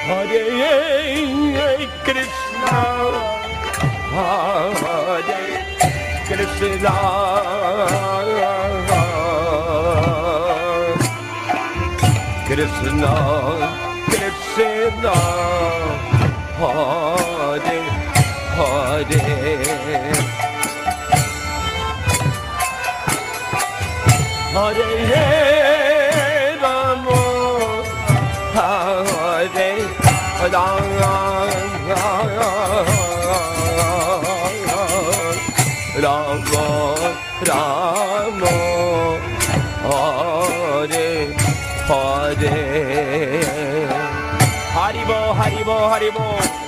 Hare Krishna, Hare Krishna, Krishna Krishna, Hare Hare, Hare Rama, Hare Rama, Rama Rama, Hare Hare. Haribo, Haribo, Haribo.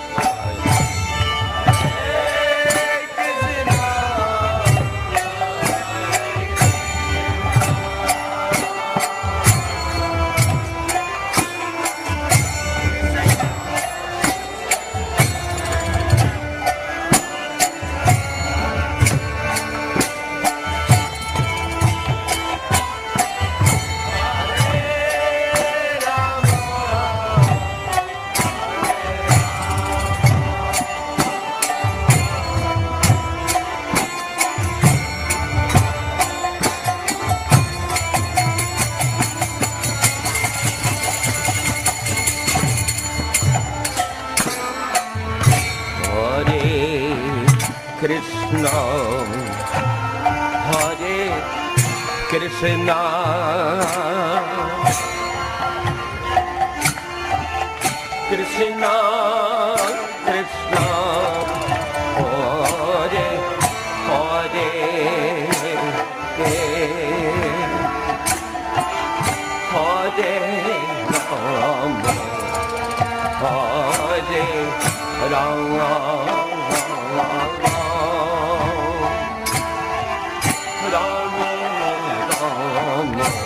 Krishna, Hare Krishna, Krishna Krishna, Hare Hare, Hare Rama, Hare Rama,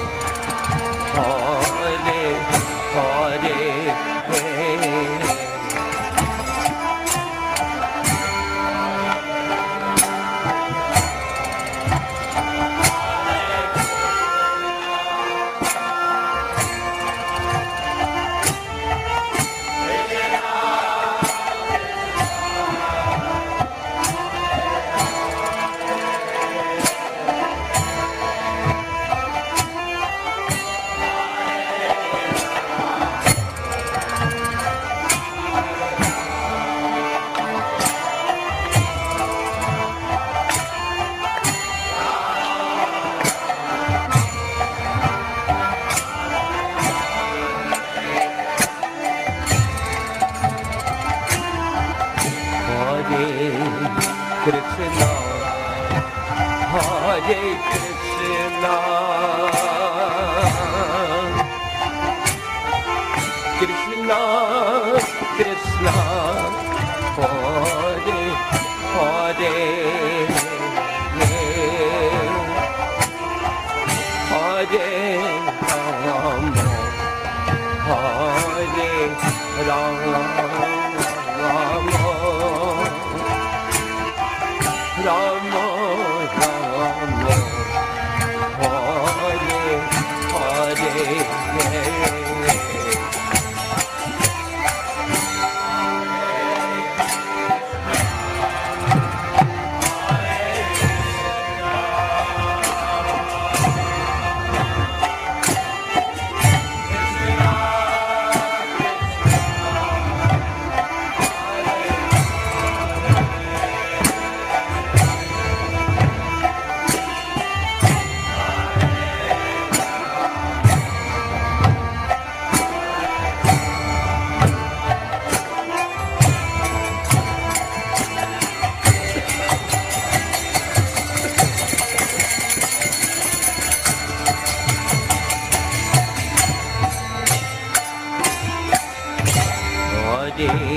Krishna, Hare Krishna, Krishna Krishna, Hare Hare, Hare Rama, Hare Rama, Rama Rama, Hare Hare. Hare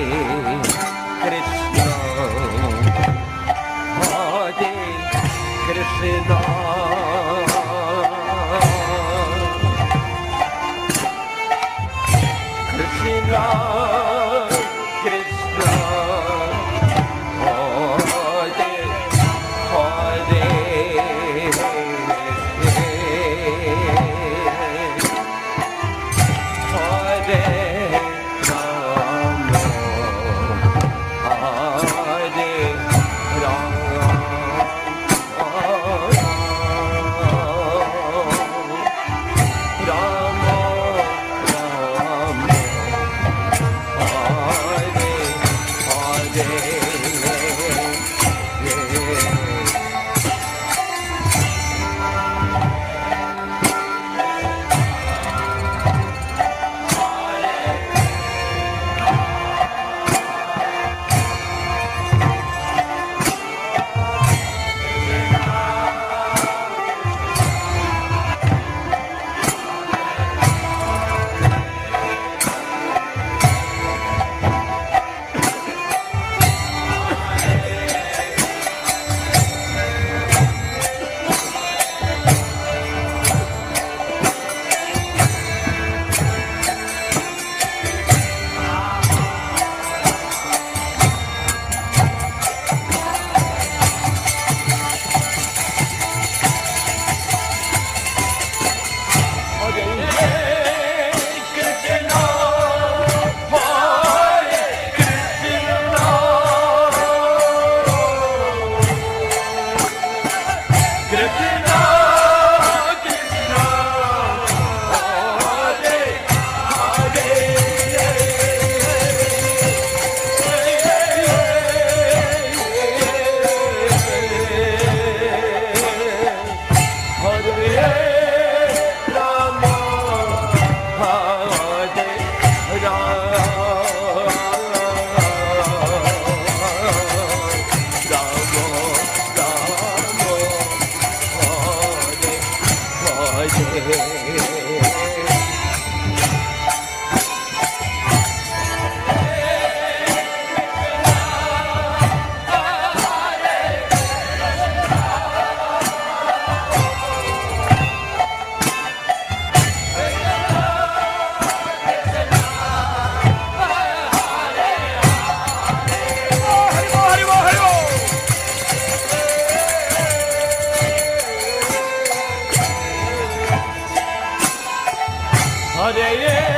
Hare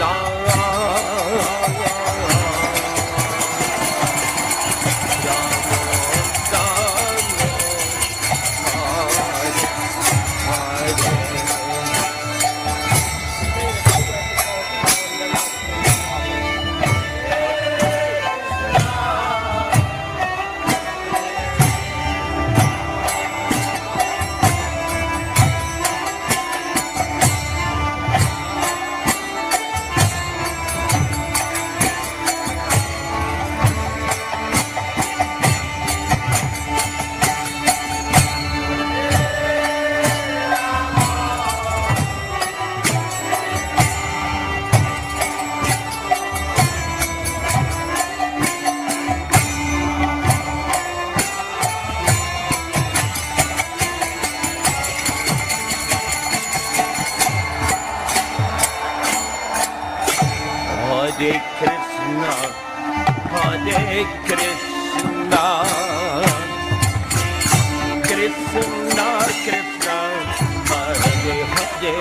Rama Hare Krishna, Hare Krishna, Krishna Krishna, Hare Hare,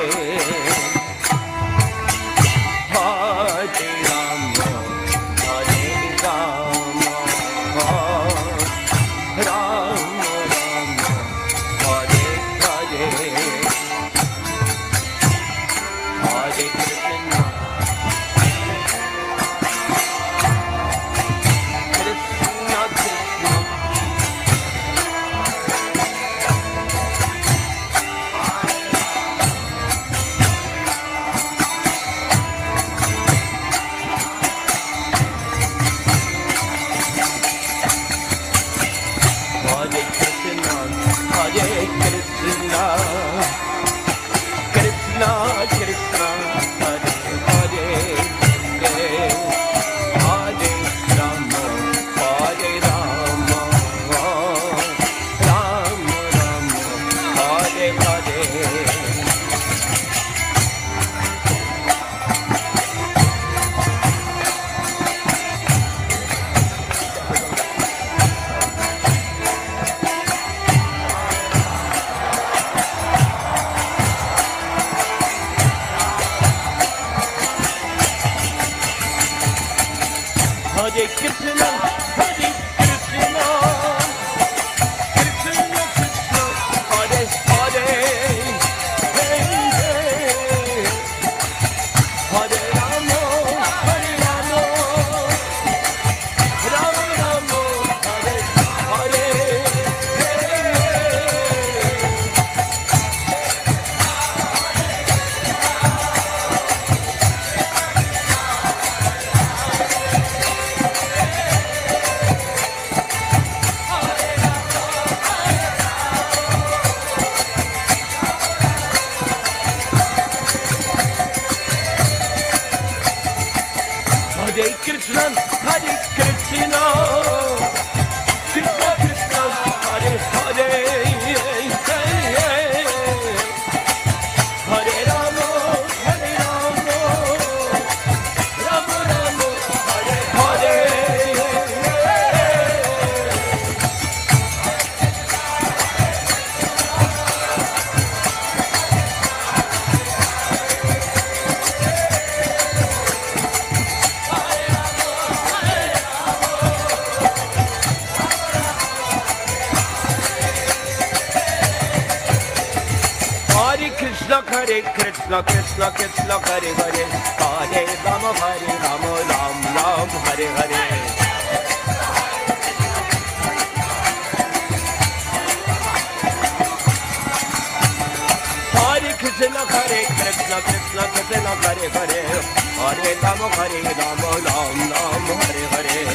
Hare Rama, Hare Rama, Rama Rama, Hare Hare, Hare Krishna. Krishna Krishna, Hare Hare, Hare Rama, Hare Rama, Rama Rama, Hare Hare. Hare Krishna, Hare Krishna, Krishna Krishna, Hare Hare, Hare Hare Rama, Hare Rama, Rama Rama, Hare Hare. Hare Krishna, Hare Krishna, Krishna Krishna, Hare Hare, Hare Rama, Hare Rama, Rama Rama, Hare Hare.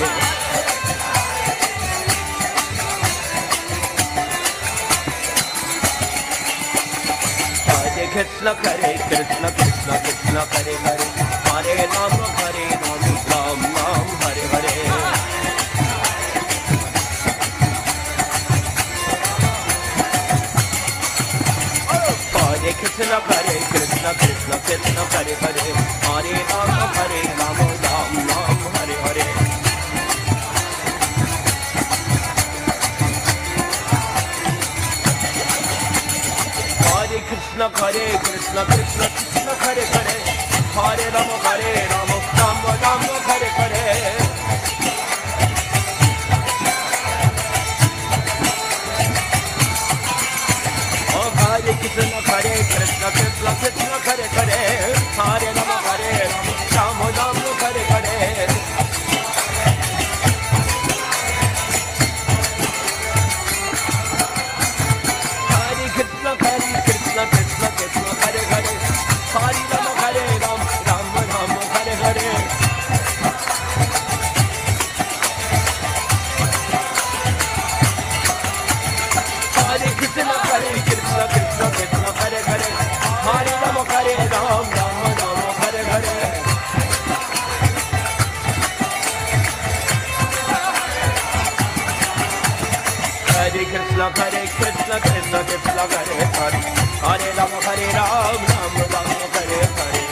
Hare Krishna, Hare Krishna, Krishna Krishna, Hare Hare, Hare Rama, Hare Rama, Ram Ram, Hare Hare. Hare Krishna, Hare Krishna, Krishna Krishna, Hare Hare, Hare Rama, Hare Rama, Ram Ram, Hare Hare. Hare Krishna, Hare Krishna, Krishna Krishna, Hare Hare, Hare Rama, Hare Rama, Ram Ram, Hare Hare. Hare Krishna, Hare Krishna, Krishna Krishna, Hare Hare, Hare Rama, Hare Rama, Ram Ram, Hare Hare. Hare Krishna, Hare Krishna, Krishna Krishna, Hare Hare, Hare Rama, Rama Rama, Hare Hare. Hare Krishna, Hare Krishna, Krishna Krishna, Hare Hare, Hare Rama, Rama Rama, Hare Hare. Hare Krishna, Hare Krishna, Krishna Krishna, Hare Hare, Hare Rama, Rama Rama, Hare Hare. Hare Krishna, Hare Krishna, Krishna Krishna, Hare Hare, Hare Rama, Rama Rama, Hare Hare. Hare Krishna, Hare Krishna, Krishna Krishna, Hare Hare, Hare Rama, Rama Rama, Hare Hare.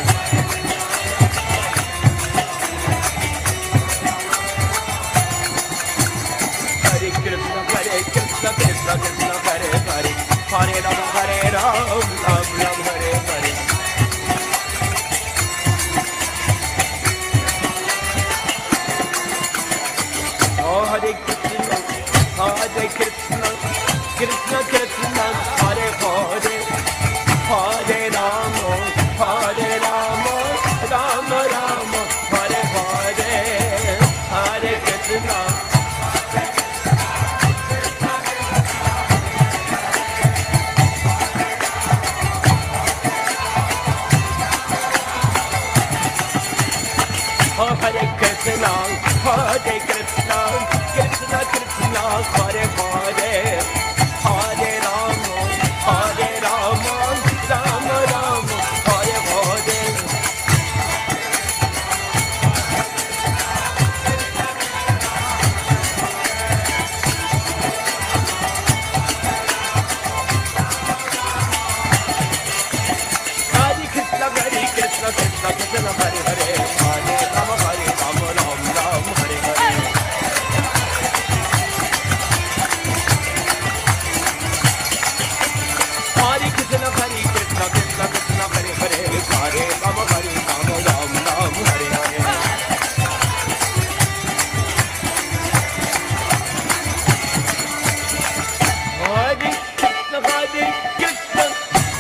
Krishna Krishna Hare Hare, Hare Rama Ram Ram Hare Hare. Hare Krishna Krishna Krishna Hare Hare, Hare Rama Ram Ram Hare Hare. Hare Krishna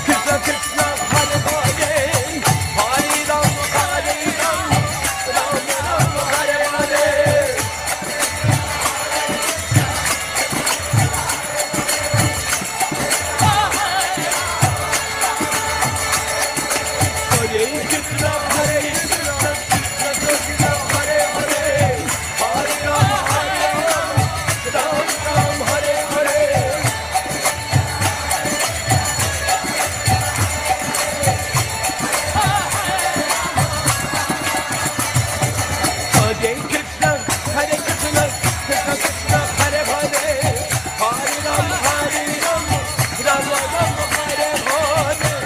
Krishna Krishna Hare Hare, Hare Rama Ram Ram Hare Hare. Hare Krishna Krishna Hare Hare, Hare Rama Ram Ram Hare Hare. Hare Krishna Krishna Krishna Hare Hare, Hare Rama Ram Ram Hare Hare.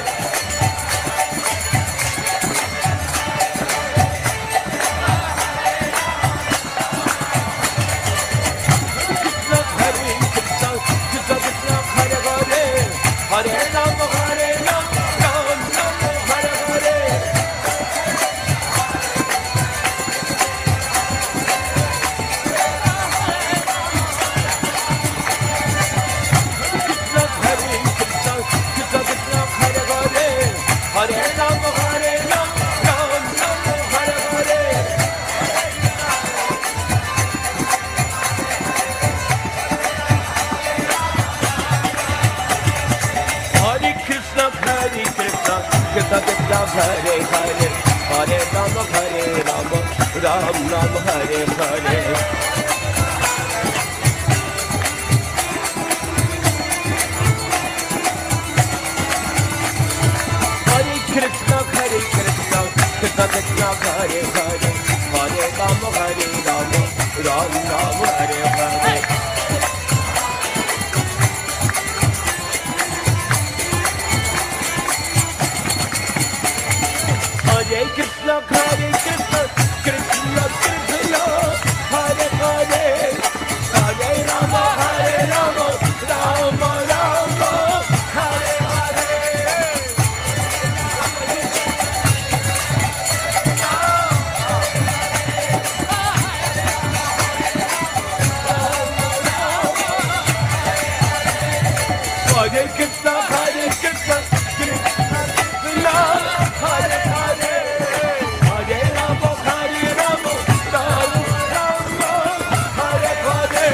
Krishna Krishna Krishna Hare Hare, Hare Rama Ram Ram Hare Hare. Krishna Krishna Krishna Hare Hare, Hare Rama Ram Hare Hare. Hare Krishna Krishna Krishna Hare Hare, Hare Rama Ram Ram Hare Hare. Hare Krishna Krishna Krishna Hare Hare, Hare Rama Ram Ram Hare Hare. Hare Krishna Krishna Krishna Hare Hare, Hare Rama Rama Hare Hare. Hare Krishna Krishna Krishna Hare Hare, Hare Rama Rama Hare Hare.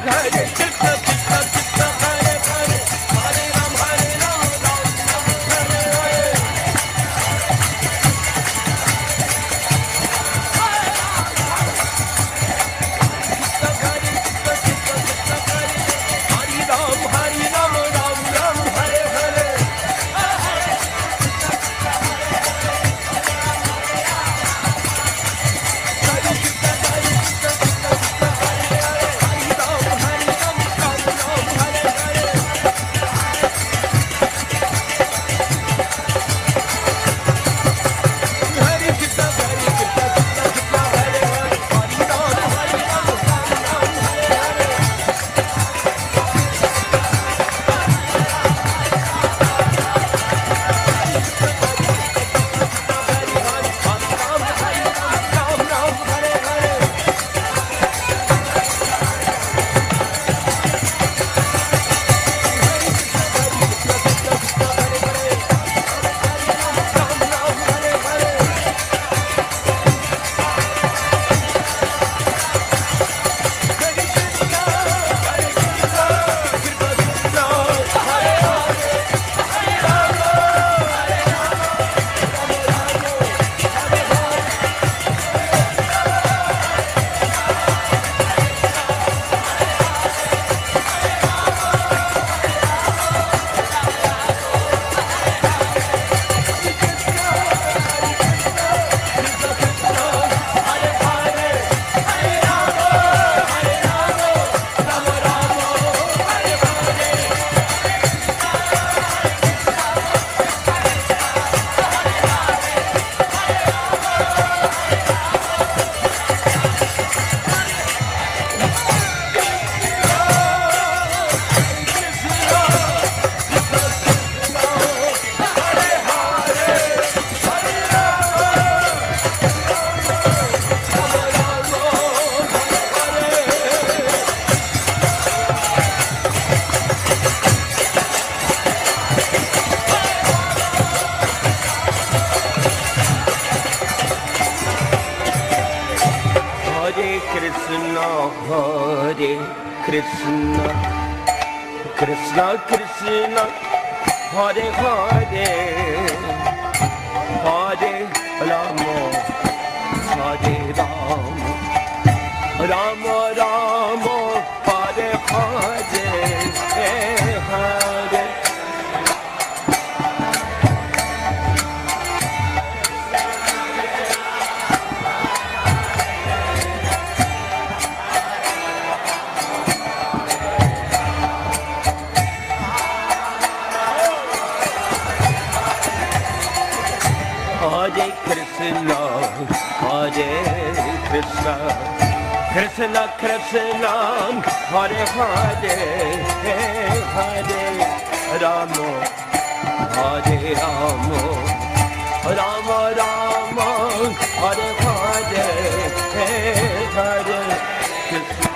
Hare Krishna Krishna Krishna Hare Hare, Hare Rama Rama Hare Hare Krishna, Krishna Krishna, Hare Hare, Hare Rama, Hare Rama, Rama Rama, Hare Hare, Hare. Hare Krishna, Hare Krishna, Krishna Krishna, Hare Hare, Hare Rama, Hare Rama, Rama Rama, Hare Hare, Hare Krishna.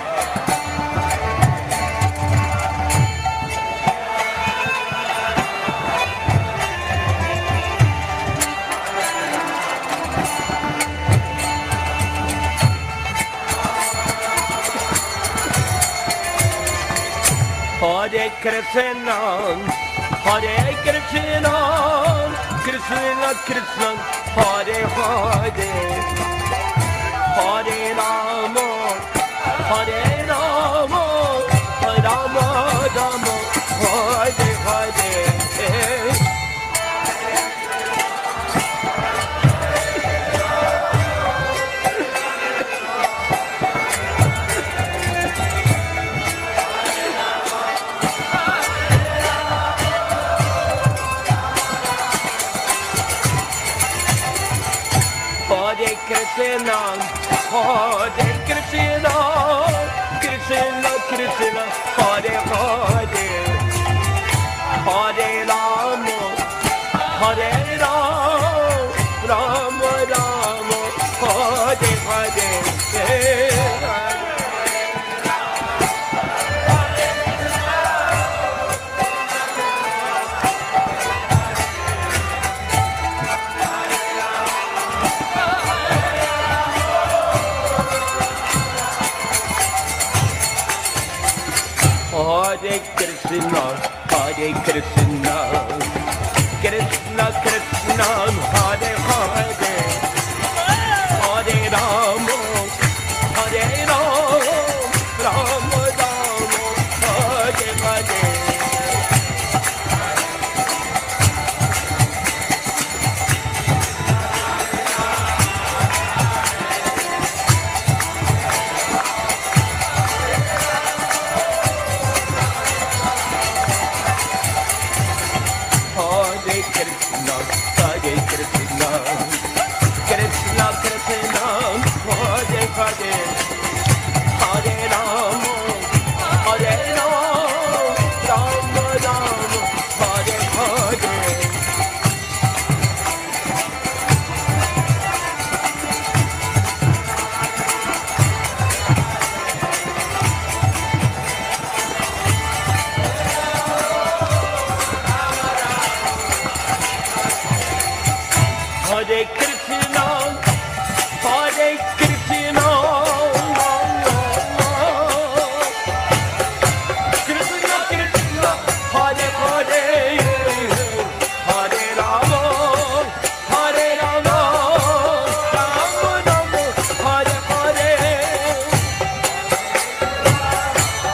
Hare Krishna, Hare Krishna, Krishna Krishna, Hare Hare, Hare Rama, Hare Rama, Rama Rama, Hare Hare. Hare Krishna, Hare Krishna, Krishna Krishna, Hare Hare, Hare Rama, Hare Rama, Rama Rama, Hare Hare. Hare Krishna, Hare Krishna, Krishna Krishna, Hare Hare, Hare Rama, Hare Rama, Rama Rama, Hare Hare. Hare Krishna, Hare Krishna, Krishna Krishna, Hare Hare, Hare Rama, Hare Rama, Rama Rama, Hare Hare. Hare Krishna, Hare Krishna, Krishna Krishna, Hare Hare, Hare Rama, Hare Rama, Rama Rama, Hare Hare.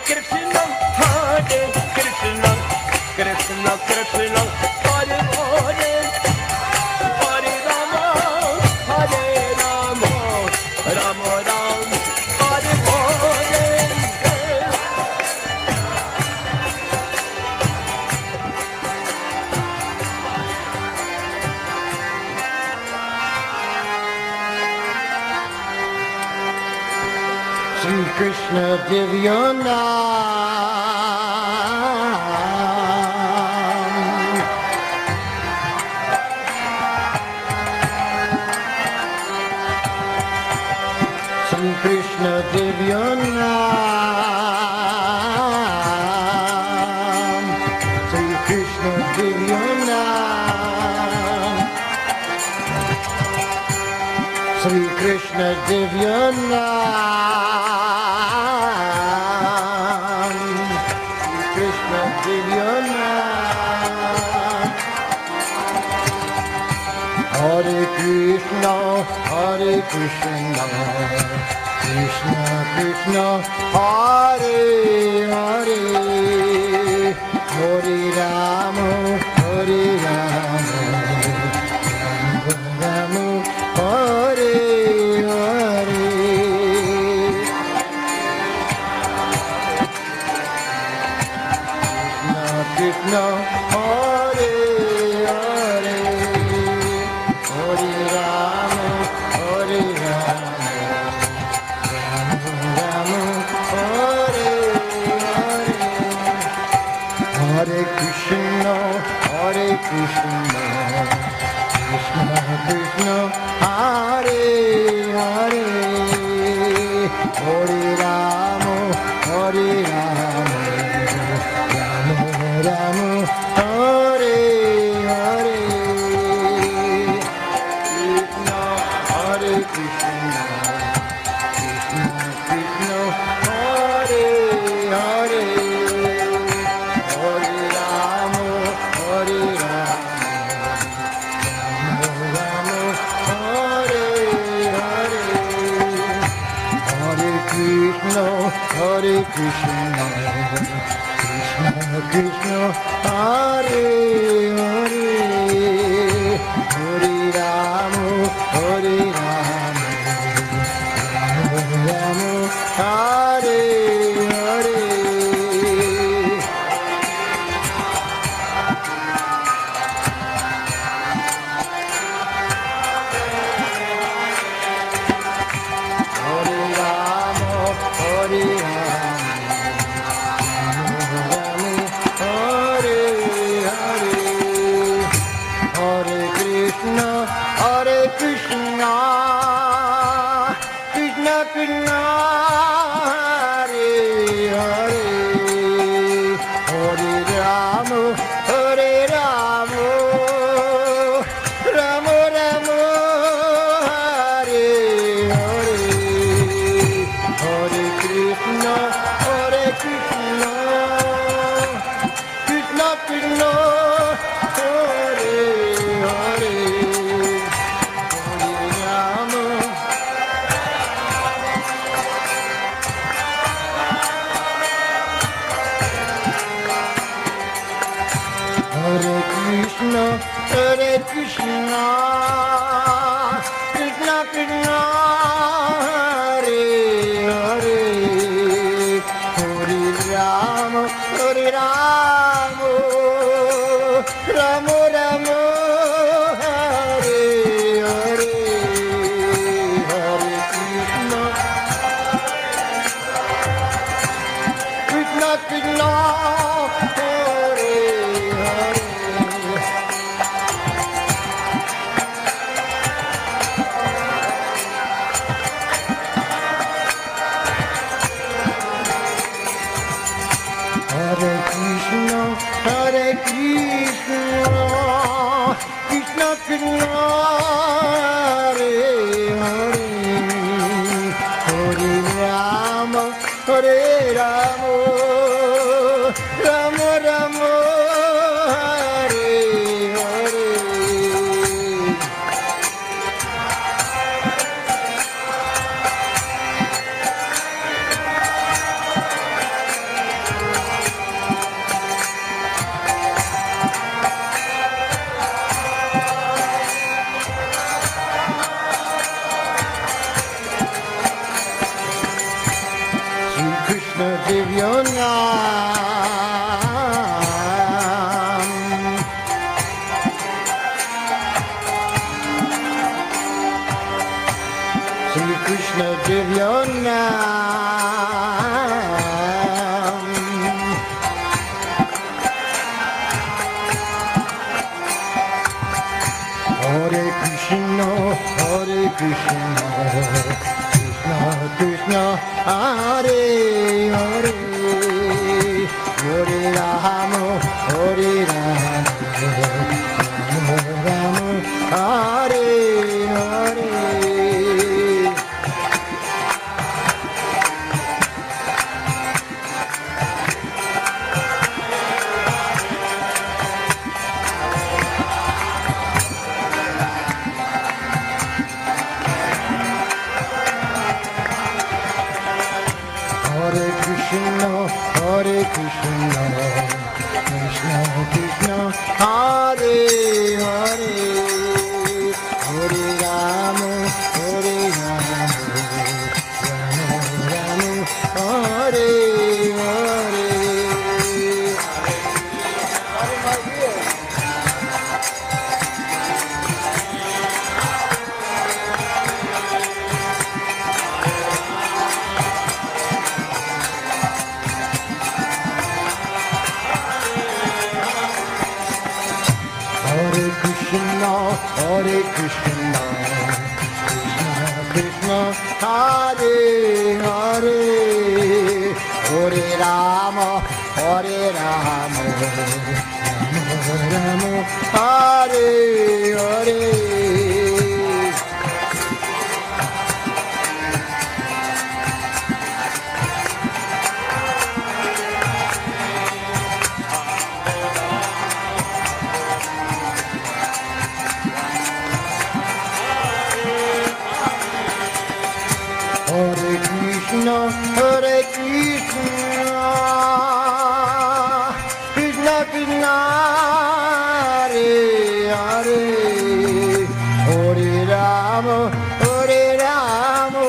Krishna, Hare Krishna, Krishna Krishna, Hare Hare, Hare Rama, Rama Rama, Hare Hare. Shri Krishna Divya Naam. Shri Krishna Divya Naam. Shri Krishna Divya Naam. Shri Krishna Divya Naam. Shri Krishna Divya Naam. Hare Krishna, Hare Krishna, Krishna Krishna, Hare Hare, Hare Rama, Hare Rama, Rama Hare Hare. Krishna, Hare Hare, Hare Rama, Hare Rama, Rama Hare Hare. Hare Krishna, Hare Krishna, Krishna Krishna, Hare Hare, Hare Rama, Hare Rama, Rama Hare Hare. Krishna, Hare Krishna, Krishna Krishna, Hare Hare, Hare Rama, Hare Rama, Rama Hare Hare. Hare Krishna, Hare Krishna, Krishna Krishna, Hare Hare, Hare Rama, Hare Rama, Rama Hare Hare. Hare Rama, Hare Rama, Hare Hare, Hare Krishna, Hare Krishna, Krishna Krishna, Hare Hare, Hare Rama, Hare Rama, Rama Rama, Hare Hare, Hare Krishna, Hare Krishna, Krishna Krishna, Hare Hare, Hare Rama. Hare Krishna, Hare Krishna, Krishna Krishna, Hare Hare, Hare Rama, Hare Rama, Rama Rama, Hare Hare, Hare Krishna, Krishna Krishna, Hare Hare. Hare Krishna, Hare Krishna, Krishna Krishna, Hare Hare, Hare Rama, Hare Rama, Rama Rama, Hare Hare. দিব্য নাম শ্রীকৃষ্ণ দিব্য নাম হরে কৃষ্ণ কৃষ্ণ কৃষ্ণ হরে হরে হরে রাম হরে Ram Ram Hare Hare Hare Krishna, Krishna Krishna, Hare Hare, Hare Rama, Hare Rama, Rama Rama, Hare Hare. Hare Krishna, Hare Krishna, Krishna Krishna, Hare Hare, Hare Rama, Hare Rama, Rama Rama, Hare Hare. Hare Krishna, Hare Krishna, Krishna Krishna, Hare Hare, Hare Rama, Hare Rama,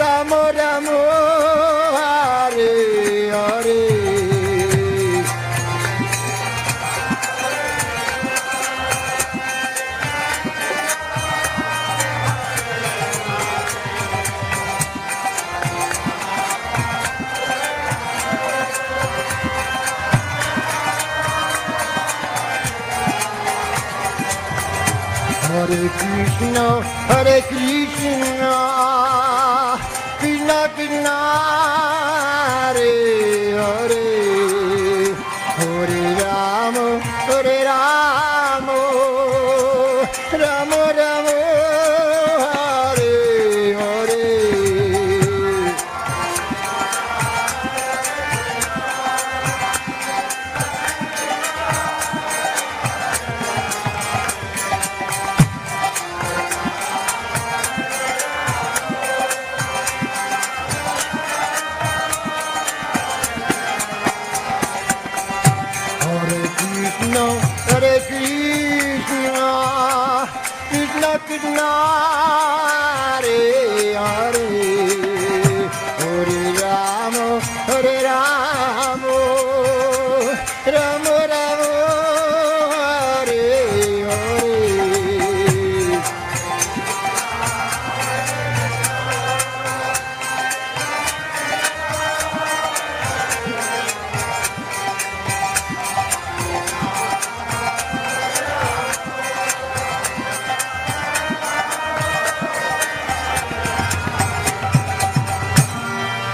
Rama Rama, Hare Hare. Hare Krishna, Hare Krishna, Krishna Krishna, Hare Hare, Hare Rama, Hare Rama, Rama Rama, Hare Hare. Hare Krishna, Krishna Krishna, Hare Hare, Hare Rama, Hare Rama, Rama Rama, Hare Hare.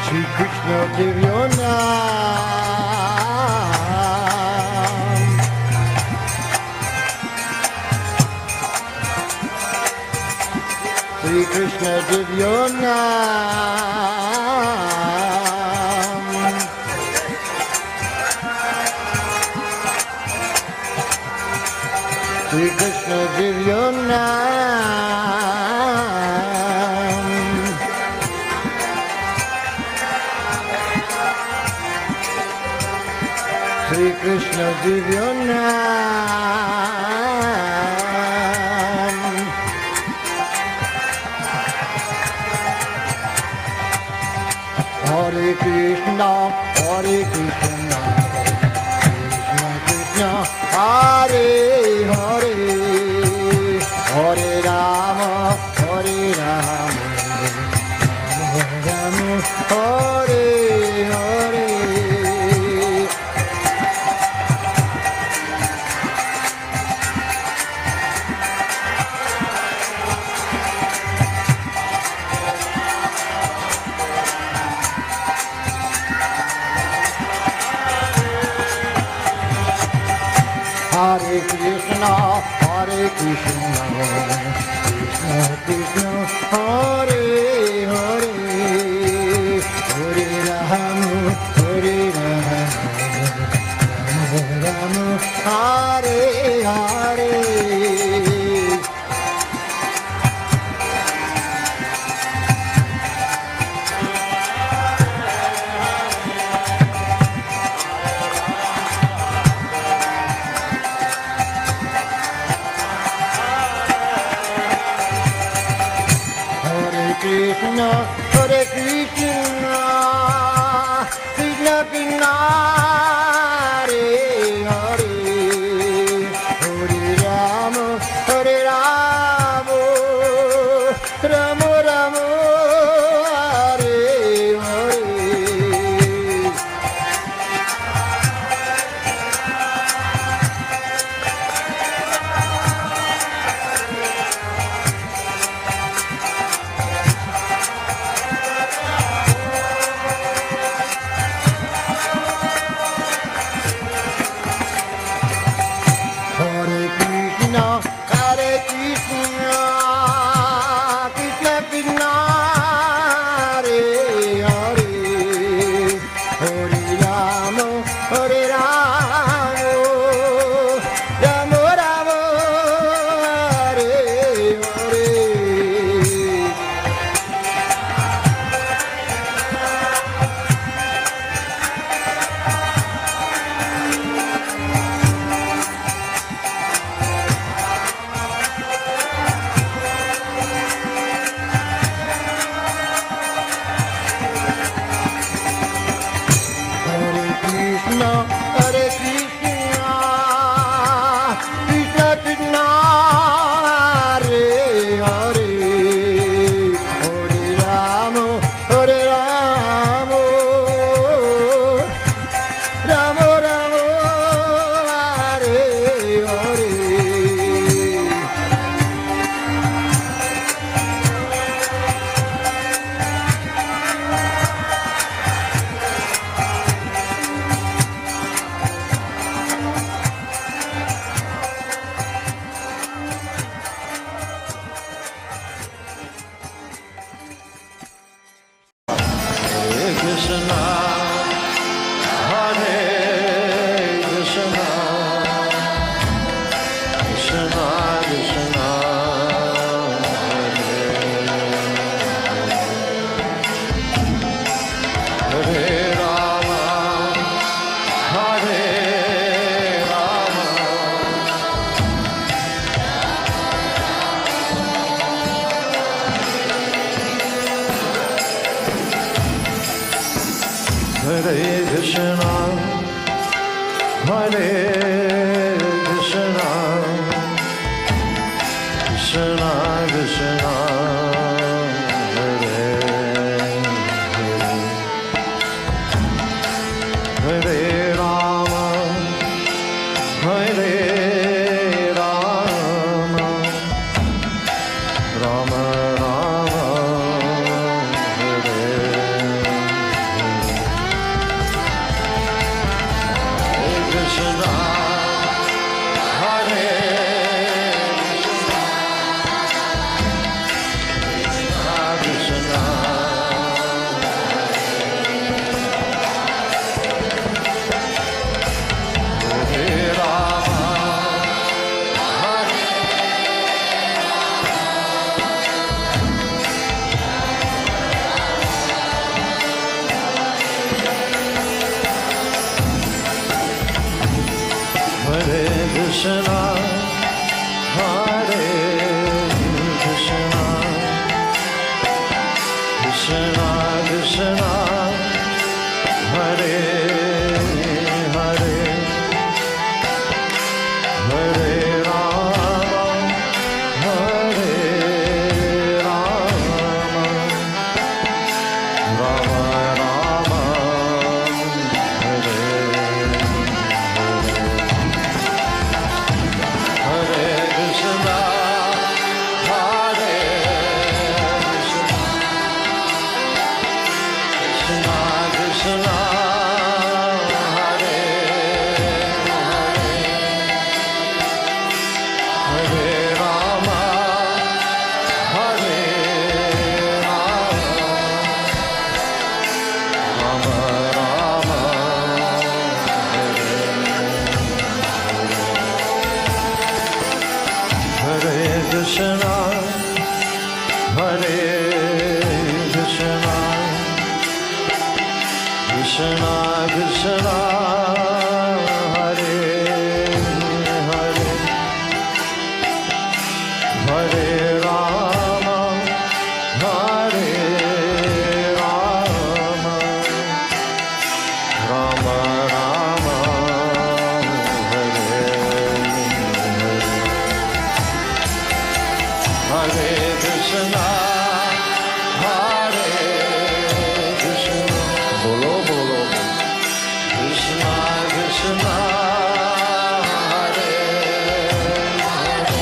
Shri Krishna Divya Naam Shri Krishna Divya Naam Shri Krishna Divya Naam Shri Krishna Divya Naam Hare Krishna, Hare Krishna, Krishna, Hare Hare, Hare Rama, Hare Rama, Rama Hare Hare. Hare Krishna, Hare Krishna, Krishna Krishna, Hare Hare, Hare Rama, Hare Rama, Rama Hare Hare. Krishna, Hare Krishna, Krishna Krishna, Hare Hare, Hare Rama, Hare Rama, Rama Rama, Hare Hare. Hare Krishna, Hare Krishna, Krishna Krishna, Hare Hare, Hare Rama, Hare Rama, Rama Rama, Hare Hare. Hare Krishna, Hare Krishna, Krishna Krishna, Hare Hare, Hare Rama, Hare Rama, Rama Rama, Hare Hare. Hare Krishna, Hare Krishna, Krishna Krishna, Hare Hare Rama, Hare Rama, Hare Krishna, Hare Krishna, Krishna Krishna, Hare Hare, Hare Rama, Hare Rama, Rama Rama, Hare Krishna, Hare Krishna, Hare Rama, Hare Krishna, Hare Krishna, Krishna Krishna, Krishna Krishna Hare Hare Hare Rama Hare Rama Rama Rama Hare Hare Hare Krishna Hare Krishna Bolo Bolo Krishna Krishna Hare Hare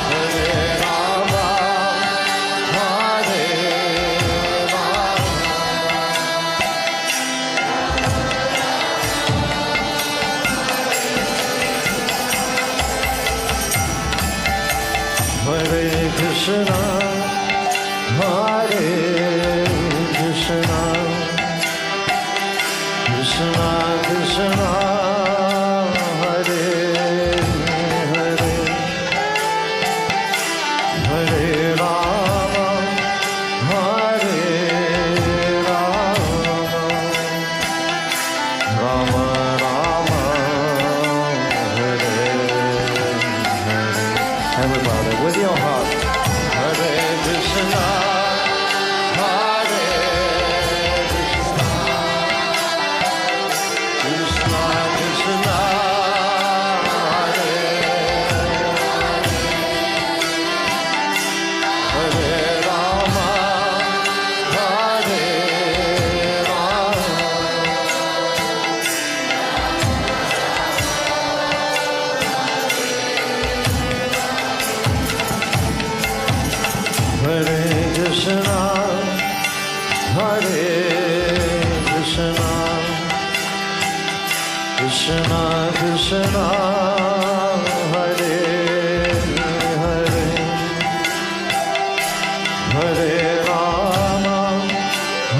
Hare Rama Hare Rama Hare Krishna Hare Krishna Krishna Krishna Hare Hare Hare Rama Hare Rama Rama Rama Hare Hare. Everybody with your heart. Hare Krishna Hare Krishna Krishna Krishna Hare Hare Rama Hare Rama Hare Krishna Hare Krishna Krishna Krishna Hare Hare Hare Rama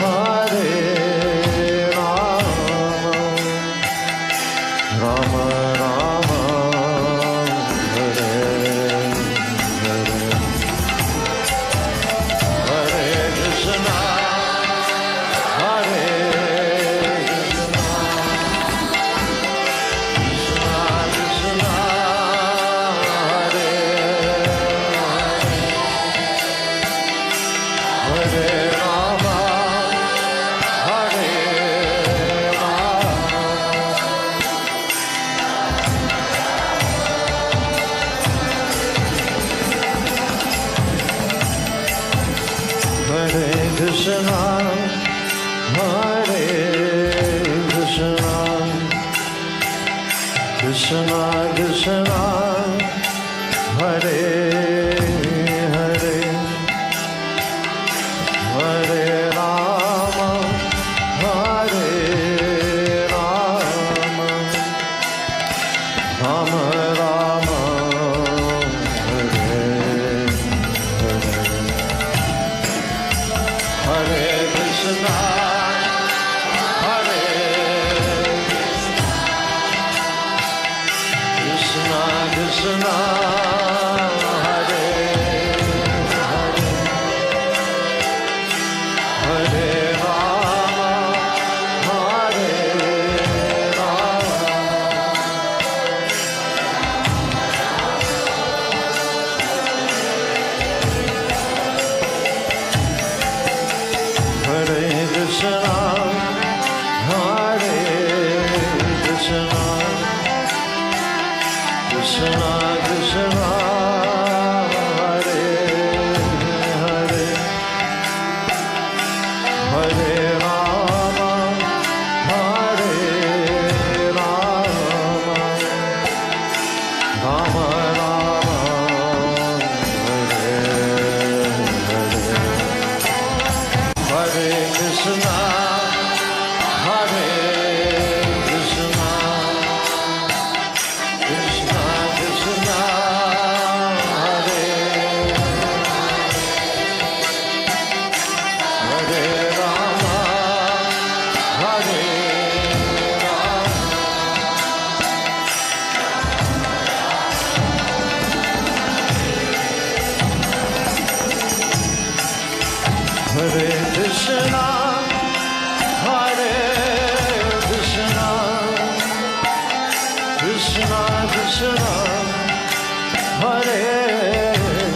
Hare Rama Rama Rama Hare Hare Hare Krishna Hare Krishna Krishna Krishna Hare Hare Rama Hare Hare Krishna Hare Krishna Krishna Krishna Hare Hare Hare Rama Hare Rama Rama Rama Hare Hare Hare Krishna Hare Krishna Krishna Hare Hare Hare Rama Hare Rama Hare Krishna Hare Krishna Krishna Krishna Hare Hare Hare Rama Hare Rama Rama Rama Hare Hare Hare Krishna Krishna, Hare Hare,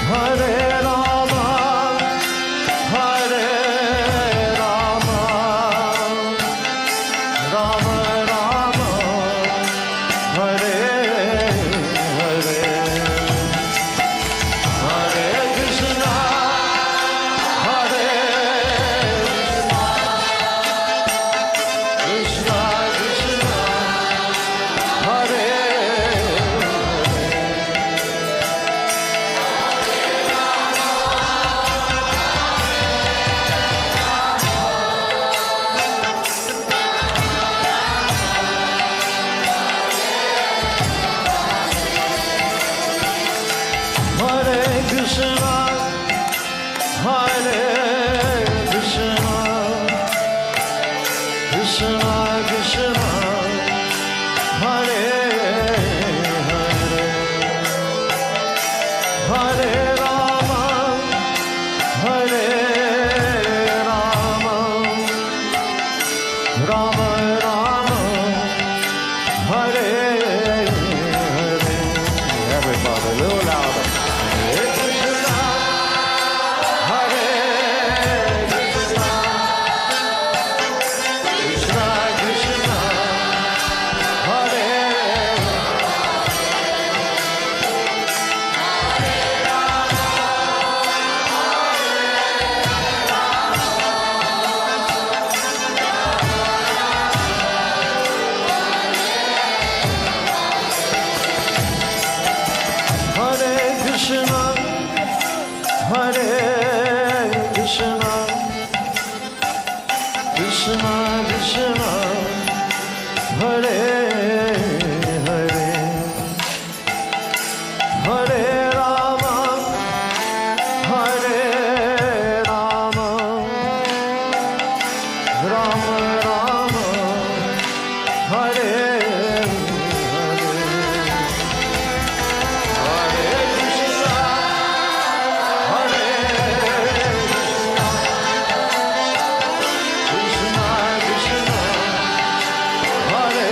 Hare Rama, Hare Rama, Rama Rama, Hare Hare, Hare Krishna, Hare Krishna, Krishna, Hare Hare Krishna, Hare Krishna, Krishna Krishna, Hare Hare, Hare Rama, Hare Rama, Rama Rama, Hare Hare. Everybody, a little louder. Hare Krishna, Hare Krishna, Krishna Krishna, Hare Hare Krishna, Hare Krishna, Krishna Krishna, Hare Hare, Hare Rama, Hare Rama, Rama Rama, Hare Hare, Hare Krishna, Hare Krishna, Krishna Krishna, Hare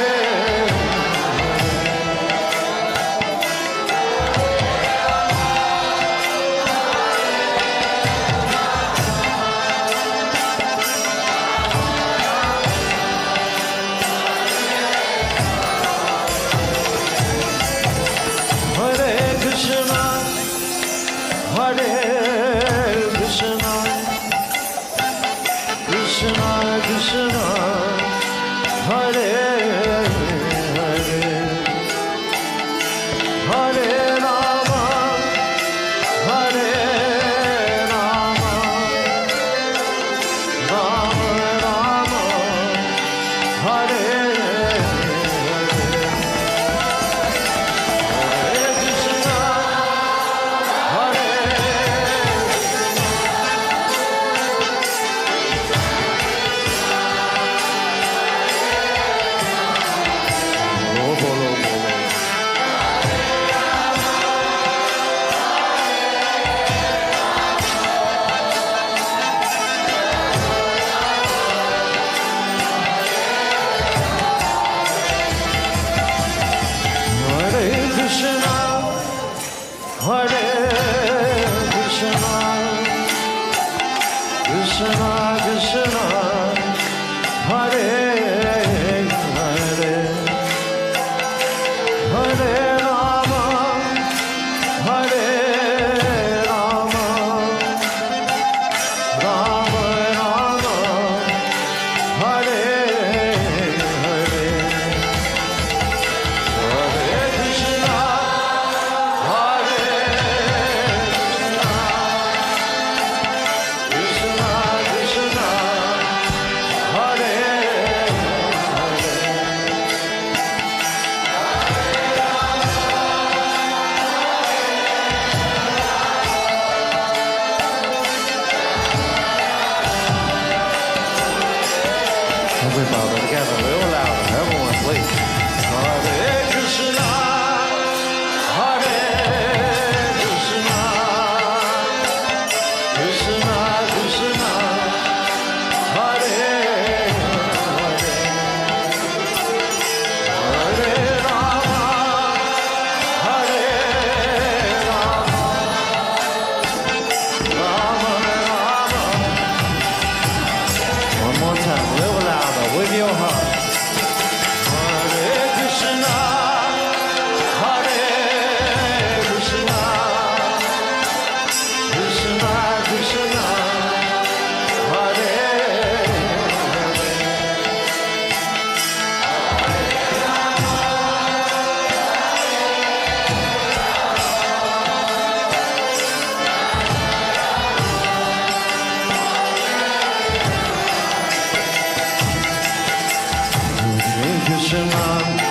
Hare Krishna, Hare Krishna, Krishna Krishna, Hare Hare, Hare Rama, Hare Rama, Rama Rama, Hare Hare Krishna, Hare Bolo, bolo, bolo. Hare Krishna, Hare Krishna, Krishna Krishna, Hare Hare, Hare Rama, Hare Rama, Rama Rama, Hare Hare, Hare Krishna, Hare Krishna, Krishna Krishna, Hare Everybody together, a little louder. Everyone, please. Hare Krishna, Hare Krishna, Krishna Krishna, Hare Hare, Krishna,